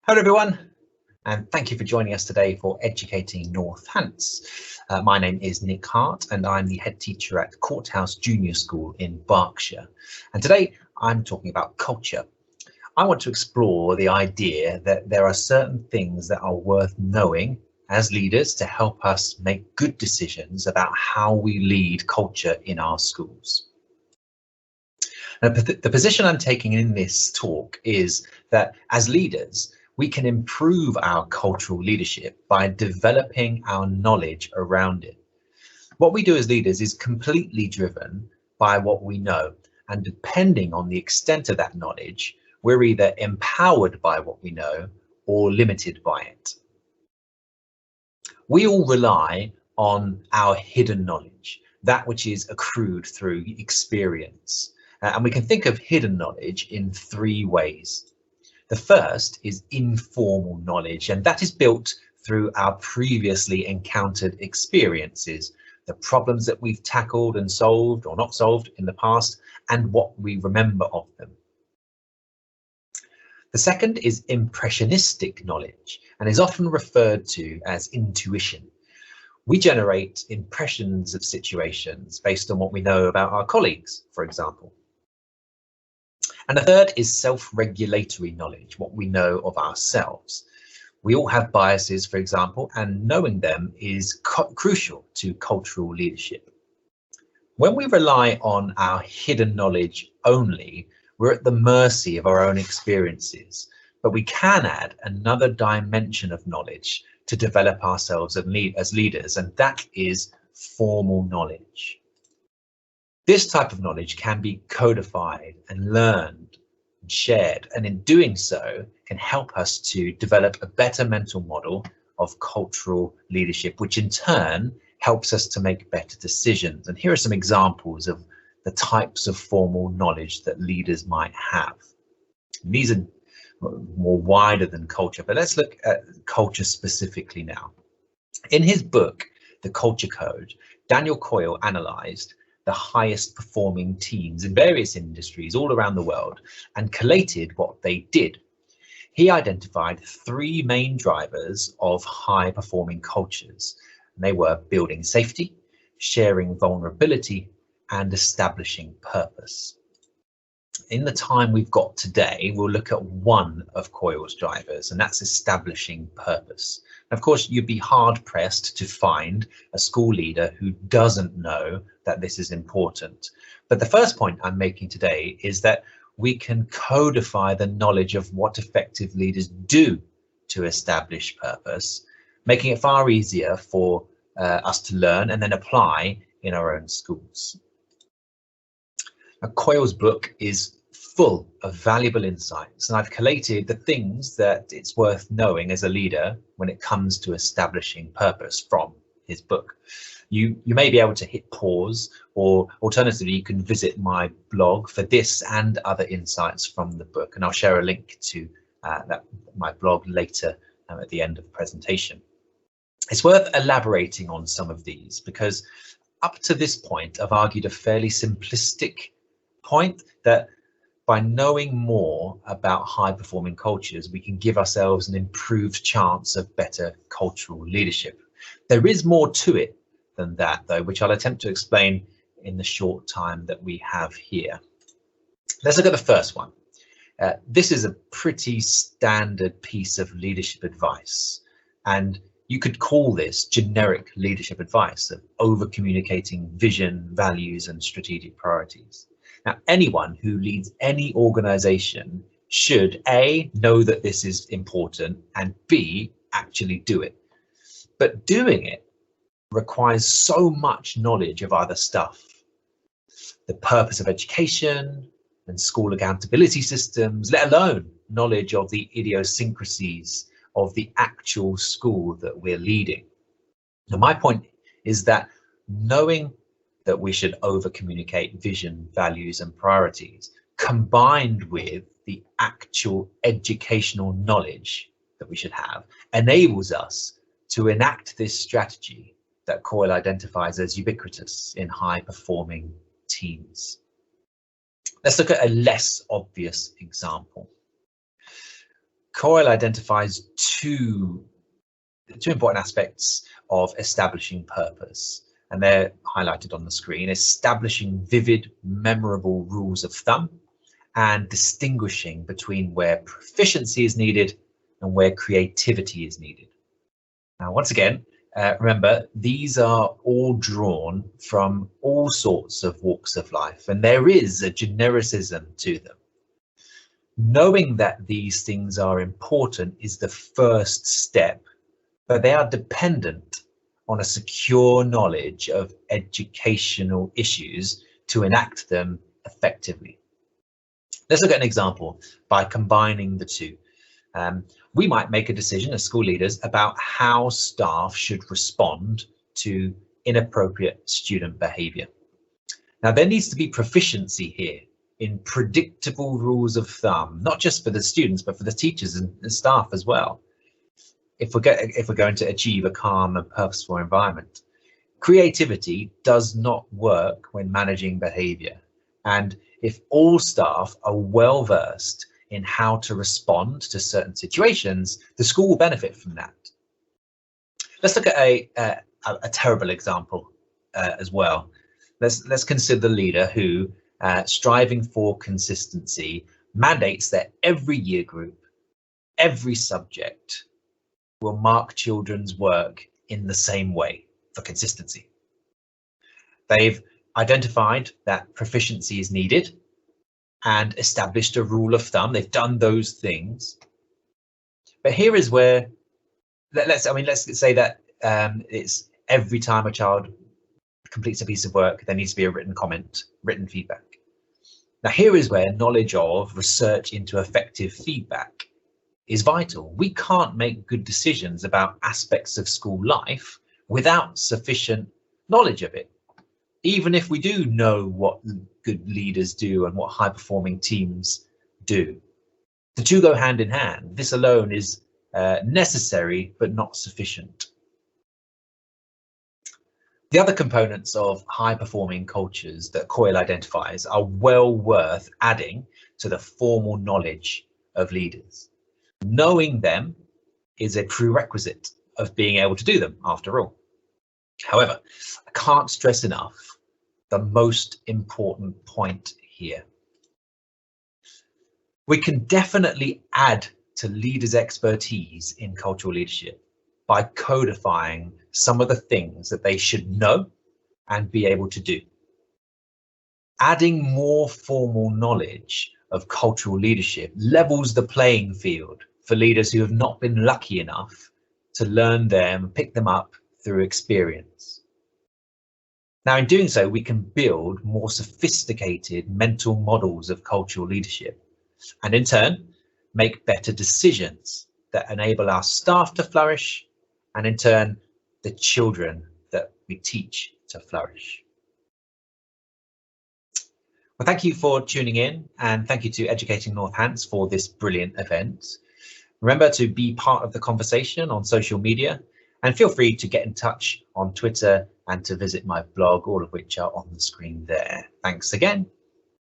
Hello everyone, and thank you for joining us today for Educating Northants. My name is Nick Hart and I'm the head teacher at Courthouse Junior School in Berkshire. And today I'm talking about culture. I want to explore the idea that there are certain things that are worth knowing as leaders to help us make good decisions about how we lead culture in our schools. Now, the position I'm taking in this talk is that as leaders, we can improve our cultural leadership by developing our knowledge around it. What we do as leaders is completely driven by what we know, and depending on the extent of that knowledge, we're either empowered by what we know or limited by it. We all rely on our hidden knowledge, that which is accrued through experience. And we can think of hidden knowledge in three ways. The first is informal knowledge, and that is built through our previously encountered experiences, the problems that we've tackled and solved or not solved in the past, and what we remember of them. The second is impressionistic knowledge and is often referred to as intuition. We generate impressions of situations based on what we know about our colleagues, for example. And the third is self-regulatory knowledge, what we know of ourselves. We all have biases, for example, and knowing them is crucial to cultural leadership. When we rely on our hidden knowledge only, we're at the mercy of our own experiences, but we can add another dimension of knowledge to develop ourselves as leaders, and that is formal knowledge. This type of knowledge can be codified and learned and shared, and in doing so can help us to develop a better mental model of cultural leadership, which in turn helps us to make better decisions. And here are some examples of the types of formal knowledge that leaders might have. These are more wider than culture, but let's look at culture specifically now. In his book, The Culture Code, Daniel Coyle analysed the highest performing teams in various industries all around the world and collated what they did. He identified three main drivers of high performing cultures. And they were building safety, sharing vulnerability, and establishing purpose. In the time we've got today, we'll look at one of Coyle's drivers, and that's establishing purpose. Of course, you'd be hard pressed to find a school leader who doesn't know that this is important. But the first point I'm making today is that we can codify the knowledge of what effective leaders do to establish purpose, making it far easier for us to learn and then apply in our own schools. Now, Coyle's book is full of valuable insights, and I've collated the things that it's worth knowing as a leader when it comes to establishing purpose from his book. You may be able to hit pause, or alternatively you can visit my blog for this and other insights from the book, and I'll share a link to my blog later at the end of the presentation. It's worth elaborating on some of these because up to this point I've argued a fairly simplistic point that by knowing more about high performing cultures, we can give ourselves an improved chance of better cultural leadership. There is more to it than that, though, which I'll attempt to explain in the short time that we have here. Let's look at the first one. This is a pretty standard piece of leadership advice, and you could call this generic leadership advice of over communicating vision, values, and strategic priorities. Now, anyone who leads any organization should A, know that this is important, and B, actually do it. But doing it requires so much knowledge of other stuff. The purpose of education and school accountability systems, let alone knowledge of the idiosyncrasies of the actual school that we're leading. Now, my point is that knowing that we should over communicate vision, values, and priorities, combined with the actual educational knowledge that we should have, enables us to enact this strategy that Coyle identifies as ubiquitous in high performing teams. Let's look at a less obvious example. COIL identifies two important aspects of establishing purpose, and they're highlighted on the screen: establishing vivid, memorable rules of thumb, and distinguishing between where proficiency is needed and where creativity is needed. Now, once again, remember, these are all drawn from all sorts of walks of life, and there is a genericism to them. Knowing that these things are important is the first step, but they are dependent on a secure knowledge of educational issues to enact them effectively. Let's look at an example by combining the two. We might make a decision as school leaders about how staff should respond to inappropriate student behaviour. Now, there needs to be proficiency here in predictable rules of thumb, not just for the students, but for the teachers and staff as well, if we're going to achieve a calm and purposeful environment. Creativity does not work when managing behaviour, and if all staff are well versed in how to respond to certain situations, the school will benefit from that. Let's look at a terrible example as well. Let's consider the leader who, striving for consistency, mandates that every year group, every subject, will mark children's work in the same way for consistency. They've identified that proficiency is needed and established a rule of thumb. They've done those things. But here is where, let's say that it's every time a child completes a piece of work, there needs to be a written comment, written feedback. Now, here is where knowledge of research into effective feedback is vital. We can't make good decisions about aspects of school life without sufficient knowledge of it. Even if we do know what good leaders do and what high-performing teams do. The two go hand in hand. This alone is necessary, but not sufficient. The other components of high-performing cultures that COIL identifies are well worth adding to the formal knowledge of leaders. Knowing them is a prerequisite of being able to do them, after all. However, I can't stress enough the most important point here. We can definitely add to leaders' expertise in cultural leadership by codifying some of the things that they should know and be able to do. Adding more formal knowledge of cultural leadership levels the playing field for leaders who have not been lucky enough to learn them, pick them up through experience. Now, in doing so, we can build more sophisticated mental models of cultural leadership, and in turn, make better decisions that enable our staff to flourish, and in turn, the children that we teach to flourish. Well, thank you for tuning in, and thank you to Educating Northants for this brilliant event. Remember to be part of the conversation on social media, and feel free to get in touch on Twitter and to visit my blog, all of which are on the screen there. Thanks again.